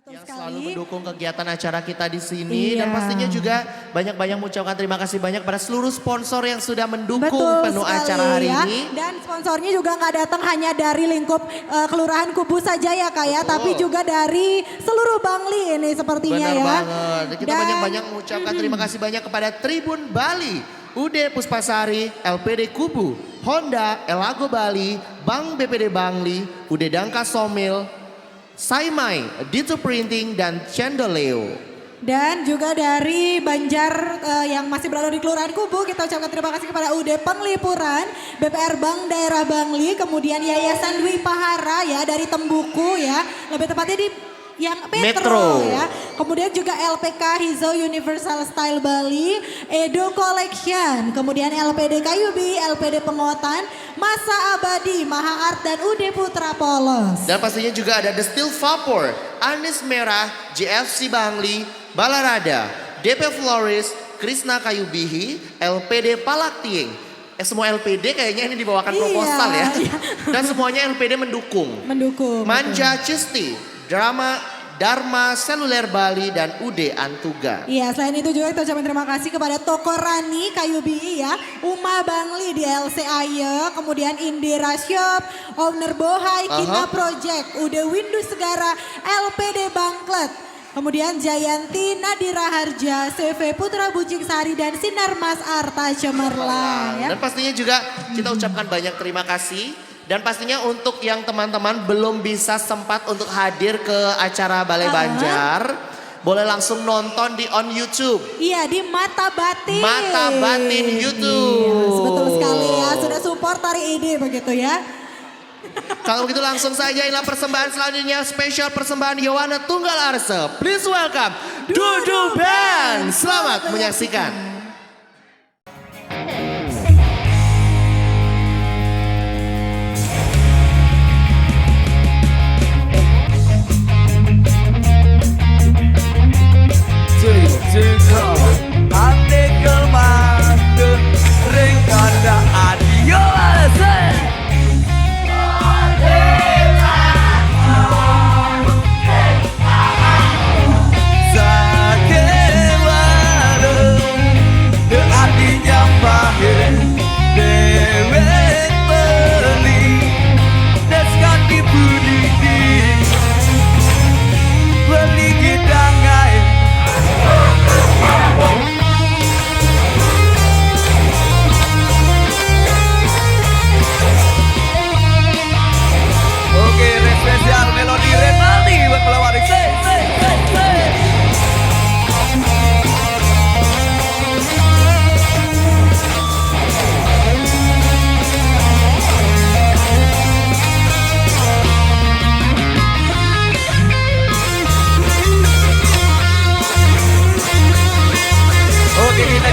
Yang sekali. selalu mendukung kegiatan acara kita di sini. Iya. Dan pastinya juga banyak-banyak mengucapkan terima kasih banyak pada seluruh sponsor yang sudah mendukung Betul penuh sekali, acara hari ya. ini. Dan sponsornya juga nggak datang hanya dari lingkup Kelurahan Kubu saja ya Kak ya, Betul. tapi juga dari seluruh Bangli ini sepertinya Benar ya. banget. Kita banyak-banyak mengucapkan terima kasih banyak kepada Tribun Bali, UD Puspasari, LPD Kubu, Honda, Elago Bali, Bank BPD Bangli, UD Dangka Somil, Saimai, Dito Printing, dan Cendoleo. Dan juga dari Banjar yang masih berada di Kelurahan Kubu, kita ucapkan terima kasih kepada UD Penglipuran, BPR Bank Daerah Bangli, kemudian Yayasan Dwi Pahara ya dari Tembuku ya, lebih tepatnya di yang Metro ya. Kemudian juga LPK Hizau Universal Style Bali, Edo Collection, kemudian LPD Kayubi, LPD Pengotan, Masa Abadi, Maha Art, dan UD Putra Polos. Dan pastinya juga ada The Steel Vapor, Anis Merah, JFC Bangli, Balarada, DP Floris, Krisna Kayubihi, LPD Palaktieng. Semua LPD kayaknya ini dibawakan proposal ya. Iya. Dan semuanya LPD mendukung. Mendukung. Manja Cisti, Dharma Seluler Bali, dan UD Antuga. Iya, selain itu juga kita ucapkan terima kasih kepada Toko Rani Kayubi ya, Uma Bangli di LC Aye, kemudian Indira Shop, Owner Bohai, Kita Project, UD Windu Segara, LPD Bangklet, kemudian Jayanti Nadira Harja, CV Putra Bucik Sari, dan Sinar Mas Arta Cemerlang ya. Dan pastinya juga kita ucapkan banyak terima kasih. Dan pastinya untuk yang teman-teman belum bisa sempat untuk hadir ke acara Balai Banjar, boleh langsung nonton di on YouTube. Iya, di Mata Batin. Mata Batin YouTube. Iya, betul sekali ya, sudah support hari ini begitu ya. Kalau begitu langsung saja inilah persembahan selanjutnya, spesial persembahan Yowana Tunggal Arse. Please welcome Dudu Band. Selamat menyaksikan.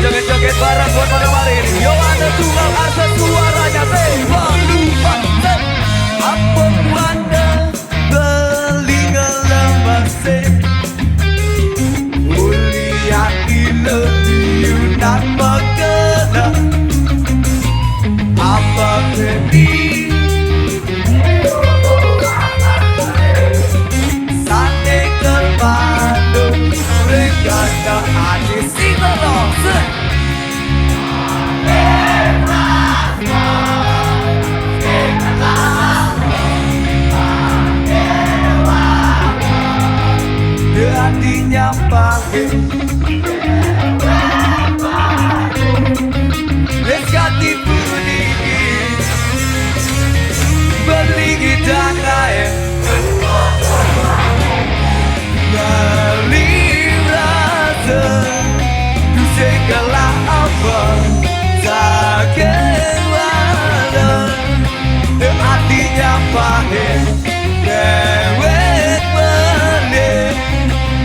Joget-joget bareng buat pada hari ini. Yowana Tunggal Arse suaranya lupa. Apa wanda belinga lemase ulian ilo diunang makena apa keni sande kelpado regada adis inolose hatinya pakai Leskati bunyi Berligi dan lain Bali rasa Du segala apa Tak kewala hatinya pakai Dewek menit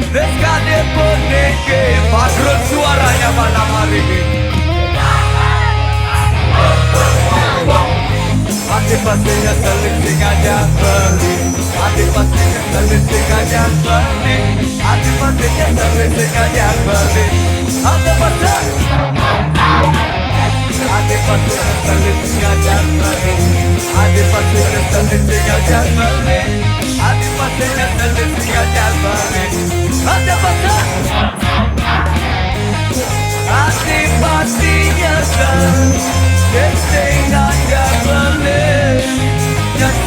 Reskade Poneke Patron suaranya malam hari ini Hati pastinya selisih aja beli Hati pastinya selisih aja beli Hati pastinya selisih aja beli Hati pastinya selisih aja beli Hati pastinya selisih aja beli Hati pastinya selisih aja beli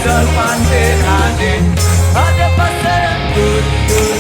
serpante aneh. Ada pasar yang tutup